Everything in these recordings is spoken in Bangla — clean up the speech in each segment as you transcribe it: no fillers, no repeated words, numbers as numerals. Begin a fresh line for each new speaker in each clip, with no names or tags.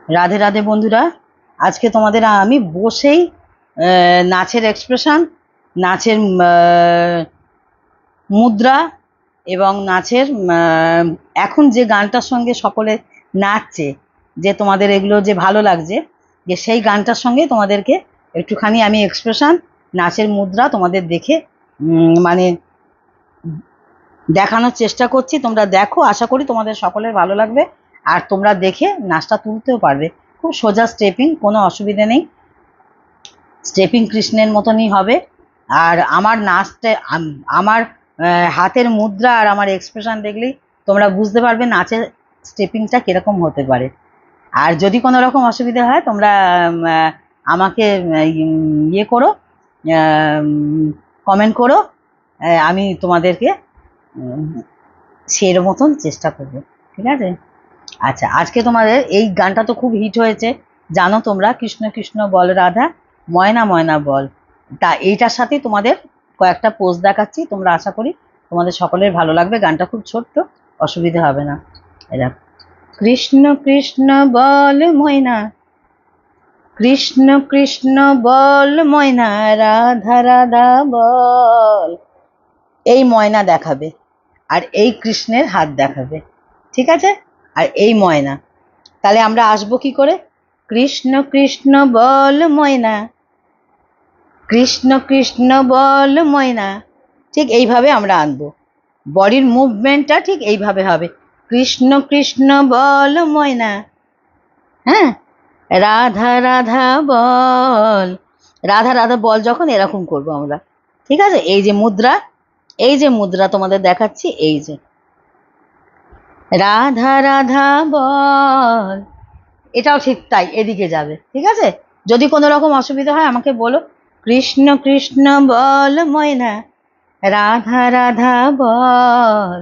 রাধে রাধে বন্ধুরা, আজকে তোমাদের আমি বসেই নাচের এক্সপ্রেশন, নাচের মুদ্রা এবং নাচের এখন যে গানটার সঙ্গে সকলে নাচছে, যে তোমাদের এগুলো যে ভালো লাগছে, যে সেই গানটার সঙ্গে তোমাদেরকে একটুখানি আমি এক্সপ্রেশন, নাচের মুদ্রা তোমাদের দেখে মানে দেখানোর চেষ্টা করছি। তোমরা দেখো, আশা করি তোমাদের সকলের ভালো লাগবে আর তোমরা দেখে নাচটা তুলতেও পারবে। খুব সোজা স্টেপিং, কোনো অসুবিধা নেই। স্টেপিং কৃষ্ণের মতনই হবে। আর আমার নাচটা, আমার হাতের মুদ্রা আর আমার এক্সপ্রেশন দেখলেই তোমরা বুঝতে পারবে নাচের স্টেপিংটা কীরকম হতে পারে। আর যদি কোনো রকম অসুবিধা হয় তোমরা আমাকে ইয়ে করো, কমেন্ট করো, আমি তোমাদেরকে সের মতন চেষ্টা করবো। ঠিক আছে? আচ্ছা, আজকে তোমাদের এই গানটা তো খুব হিট হয়েছে, জানো তোমরা, কৃষ্ণ কৃষ্ণ বল রাধা, ময়না ময়না বল। তা এইটার সাথে তোমাদের কয়েকটা পোজ দেখাচ্ছি, তোমরা আশা করি তোমাদের সকলের ভালো লাগবে। গানটা খুব ছোট্ট, অসুবিধা হবে না। এরা কৃষ্ণ কৃষ্ণ বল ময়না, কৃষ্ণ কৃষ্ণ বল ময়না, রাধা রাধা বল। এই ময়না দেখাবে আর এই কৃষ্ণের হাত দেখাবে, ঠিক আছে? আর এই ময়না, তাহলে আমরা আসবো কি করে? কৃষ্ণ কৃষ্ণ বল ময়না, কৃষ্ণ কৃষ্ণ বল ময়না। ঠিক এইভাবে আমরা আনবো, বডির মুভমেন্টটা ঠিক এইভাবে হবে। কৃষ্ণ কৃষ্ণ বল ময়না, হ্যাঁ, রাধা রাধা বল, রাধা রাধা বল। যখন এরকম করবো আমরা, ঠিক আছে? এই যে মুদ্রা, এই যে মুদ্রা তোমাদের দেখাচ্ছি, এই যে রাধা রাধা বল, এটাও ঠিক তাই, এদিকে যাবে, ঠিক আছে? যদি কোনো রকম অসুবিধা হয় আমাকে বলো। কৃষ্ণ কৃষ্ণ বল ময়না, রাধা রাধা বল,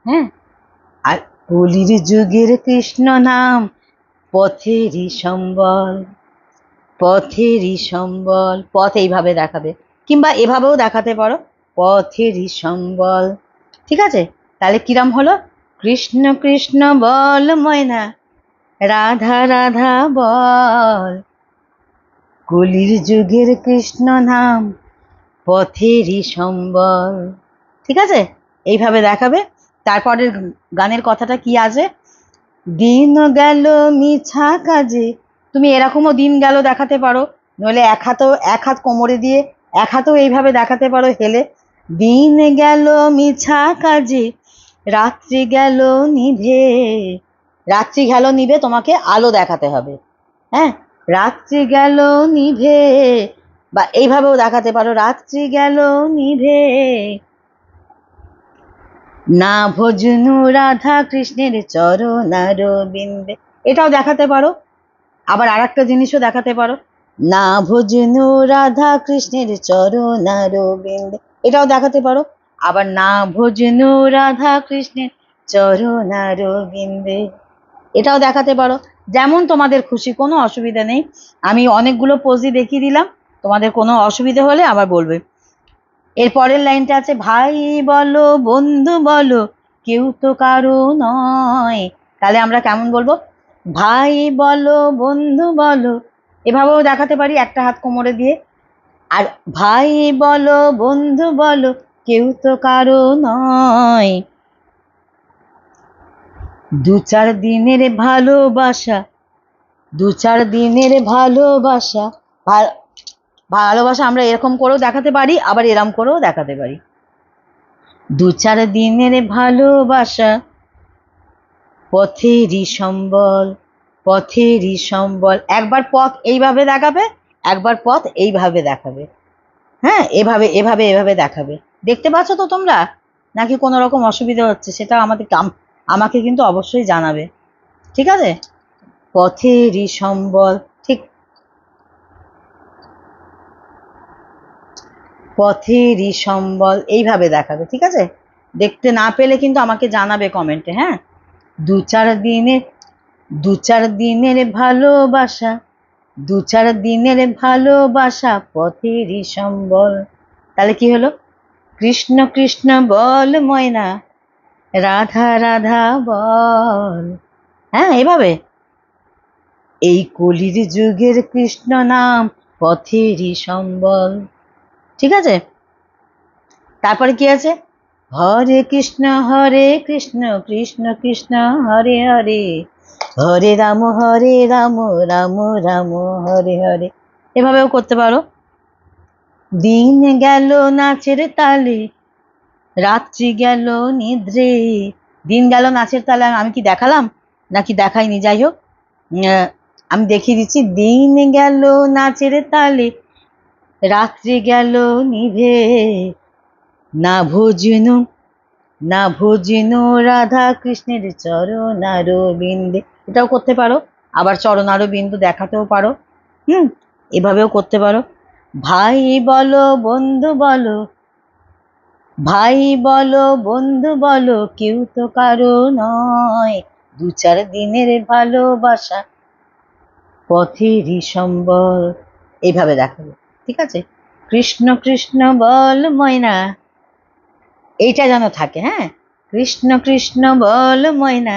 হ্যাঁ। আর কলির যুগের কৃষ্ণ নাম পথেরই সম্বল, পথেরই সম্বল। পথ এইভাবে দেখাবে, কিংবা এভাবেও দেখাতে পারো, পথেরই সম্বল। ঠিক আছে? তাহলে কিরাম হলো? কৃষ্ণ কৃষ্ণ বল ময়না, রাধা রাধা বল, কলির যুগের কৃষ্ণ নাম পথেরই সম্বল। ঠিক আছে? এইভাবে দেখাবে। তারপরের গানের কথাটা কি আছে? দিন গেল মিছা কাজে, তুমি এরকমও দিন গেল দেখাতে পারো, নইলে এক হাত কোমরে দিয়ে এক হাতেও এইভাবে দেখাতে পারো হেলে। দিন গেল মিছা কাজে, রাত্রি গেল নিভে, রাত্রি গেল নিভে, তোমাকে আলো দেখাতে হবে, হ্যাঁ। রাত্রি গেল নিভে, বা এইভাবেও দেখাতে পারো, রাত্রি গেল নিভে, না ভজনু রাধা কৃষ্ণের চরণারবিন্দে। এটাও দেখাতে পারো। আবার আর একটা জিনিসও দেখাতে পারো, না ভজনু রাধা কৃষ্ণের চরণারবিন্দে। এটাও দেখাতে পারো। আবার না ভজনু রাধা কৃষ্ণের চরণারবিন্দে, এটাও দেখাতে পারো। যেমন তোমাদের খুশি, কোনো অসুবিধা নেই। আমি অনেকগুলো পোজই দেখিয়ে দিলাম, তোমাদের কোনো অসুবিধা হলে আবার বলবে। এর পরের লাইনটা আছে, ভাই বলো বন্ধু বলো কেউ তো কারো নয়। তাহলে আমরা কেমন বলবো? ভাই বলো বন্ধু বলো, এভাবেও দেখাতে পারি একটা হাত কোমরে দিয়ে। আর ভাই বলো বন্ধু বলো কেউ তো কারো নয়, দু চার দিনের ভালোবাসা, দু চার দিনের ভালোবাসা, ভালোবাসা আমরা এরকম করেও দেখাতে পারি, আবার এরম করেও দেখাতে পারি। দু চার দিনের ভালোবাসা, পথেরই সম্বল, পথেরই সম্বল। একবার পথ এইভাবে দেখাবে, একবার পথ এইভাবে দেখাবে, হ্যাঁ। এভাবে এভাবে এভাবে দেখাবে। দেখতে পাচ্ছ তো তোমরা, নাকি কোনো রকম অসুবিধা হচ্ছে? সেটা আমাকে কিন্তু অবশ্যই জানাবে, ঠিক আছে? পথেরই সম্বল, ঠিক পথেরই সম্বল, এইভাবে দেখাবে, ঠিক আছে? দেখতে না পেলে কিন্তু আমাকে জানাবে কমেন্টে, হ্যাঁ। দু চার দিনের ভালোবাসা, দু চার দিনের ভালোবাসা, পথেরই সম্বল। তাহলে কি হলো? কৃষ্ণ কৃষ্ণ বল ময়না, রাধা রাধা বল, হ্যাঁ, এভাবে। এই কলির যুগের কৃষ্ণ নাম পথেরই সম্বল। ঠিক আছে, তারপরে কি আছে? হরে কৃষ্ণ কৃষ্ণ কৃষ্ণ হরে হরে, হরে রাম রাম রাম হরে হরে। এভাবেও করতে পারো। দিন গেল নাচের তালে, রাত্রি গেল নিদ্রে। দিন গেল নাচের তালে, আমি কি দেখালাম নাকি দেখাইনি? যাই হোক, আমি দেখিয়ে দিচ্ছি। দিন গেল নাচের তালে, রাত্রি গেল নিভে, না ভোজনু না ভোজনু রাধা কৃষ্ণের চরণার বিন্দে। এটাও করতে পারো। আবার চরণার বিন্দু দেখাতেও পারো। এভাবেও করতে পারো। ভাই বলো বন্ধু বলো, ভাই বলো বন্ধু বলো, কেউ তো কারো নয়, দু চার দিনের ভালোবাসা পথেরই সম্বল। এইভাবে দেখাবো। ঠিক আছে, কৃষ্ণ কৃষ্ণ বল ময়না, এইটা যেন থাকে। হ্যাঁ, কৃষ্ণ কৃষ্ণ বল ময়না,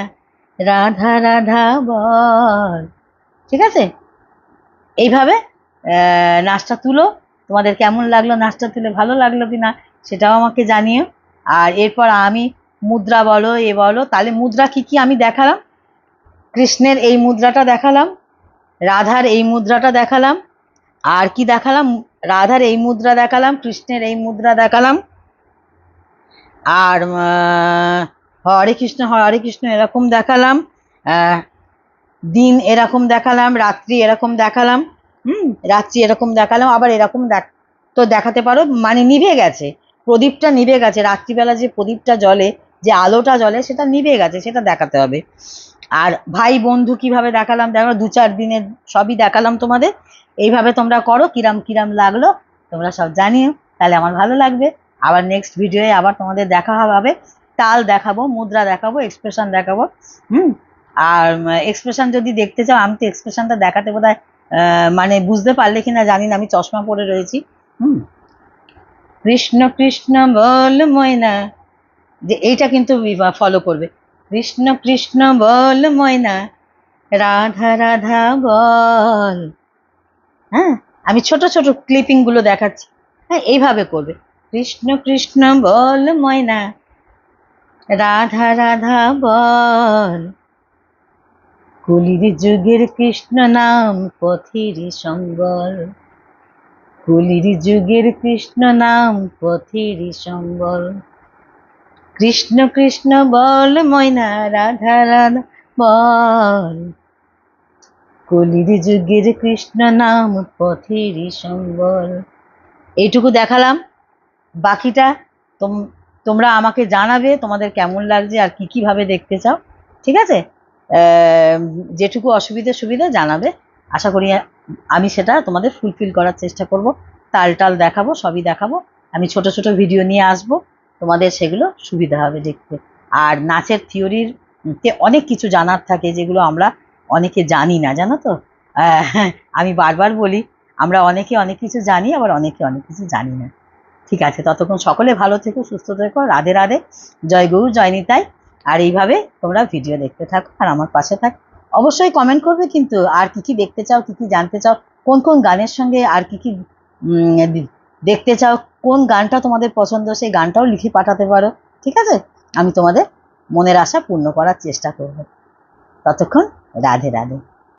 রাধা রাধা বল। ঠিক আছে, এইভাবে নাচটা তুলো। তোমাদের কেমন লাগলো নাচটা তুলে? ভালো লাগলো কিনা সেটাও আমাকে জানিও। আর এরপর আমি মুদ্রা বলো, এ বলো, তাহলে মুদ্রা কি কি আমি দেখালাম? কৃষ্ণের এই মুদ্রাটা দেখালাম, রাধার এই মুদ্রাটা দেখালাম, আর কি দেখালাম? রাধার এই মুদ্রা দেখালাম, কৃষ্ণের এই মুদ্রা দেখালাম, আর হরে কৃষ্ণ এরকম দেখালাম, দিন এরকম দেখালাম, রাত্রি এরকম দেখালাম, রাত্রি এরকম দেখালাম, আবার এরকম তো দেখাতে পারো। মানে নিভে গেছে, প্রদীপটা নিভে গেছে, রাত্রিবেলা যে প্রদীপটা জ্বলে, যে আলোটা জ্বলে, সেটা নিভে গেছে, সেটা দেখাতে হবে। আর ভাই বন্ধু কিভাবে দেখালাম, দেখো দু চার দিনের সবই দেখালাম তোমাদের। এইভাবে তোমরা করো, কিরাম কিরাম লাগলো তোমরা সব জানিও, তাহলে আমার ভালো লাগবে। আবার নেক্সট ভিডিওয়ে আবার তোমাদের দেখা হবে, তাল দেখাবো, মুদ্রা দেখাবো, এক্সপ্রেশন দেখাবো। আর এক্সপ্রেশন যদি দেখতে চাও, আমি তো এক্সপ্রেশনটা দেখাতে বোধহয় মানে বুঝতে পারলে কিনা জানি না, আমি চশমা পরে রয়েছি। কৃষ্ণ কৃষ্ণ বল ময়না, যে এইটা কিন্তু ফলো করবে। কৃষ্ণ কৃষ্ণ বল ময়না, রাধা রাধা বল। হ্যাঁ, আমি ছোট ছোট ক্লিপিং গুলো দেখাচ্ছি। হ্যাঁ, এইভাবে করবে। কৃষ্ণ কৃষ্ণ বল ময়না, রাধা রাধা বল, কলির যুগের কৃষ্ণ নাম পথেরই সম্বল, কলির যুগের কৃষ্ণ নাম পথেরই সম্বল। কৃষ্ণ কৃষ্ণ বল ময়না, রাধা রাধা বল, কলির যুগের কৃষ্ণ নাম পথেরই সম্বল। এইটুকু দেখালাম, বাকিটা তোমরা আমাকে জানাবে তোমাদের কেমন লাগছে আর কি কিভাবে দেখতে চাও। ঠিক আছে, যেটুকু সুবিধা জানাবে। আশা করি আমি সেটা তোমাদের ফুলফিল করার চেষ্টা করব। তাল টাল দেখাবো, সবই দেখাবো। আমি ছোট ছোট ভিডিও নিয়ে আসব, তোমাদের সেগুলো সুবিধা হবে দেখতে। আর নাচের থিওরির অনেক কিছু জানার থাকে, যেগুলো আমরা অনেকে জানি না, জানো তো। আমি বারবার বলি, আমরা অনেকে অনেক কিছু জানি, আবার অনেকে অনেক কিছু জানি না। ঠিক আছে, ততক্ষণ সকলে ভালো থেকো, সুস্থ থেকো, রাধে রাধে, জয় গৌর, জয় নিতাই। আর এইভাবে তোমরা ভিডিও দেখতে থাকো আর আমার পাশে থাকো। অবশ্যই কমেন্ট করবে কিন্তু, আর কি কি দেখতে চাও, কি কি জানতে চাও, কোন কোন গানের সঙ্গে আর কি কি দেখতে চাও, কোন গানটা তোমাদের পছন্দ, সেই গানটাও লিখে পাঠাতে পারো। ঠিক আছে, আমি তোমাদের মনের আশা পূর্ণ করার চেষ্টা করব। ততক্ষণ রাধে রাধে।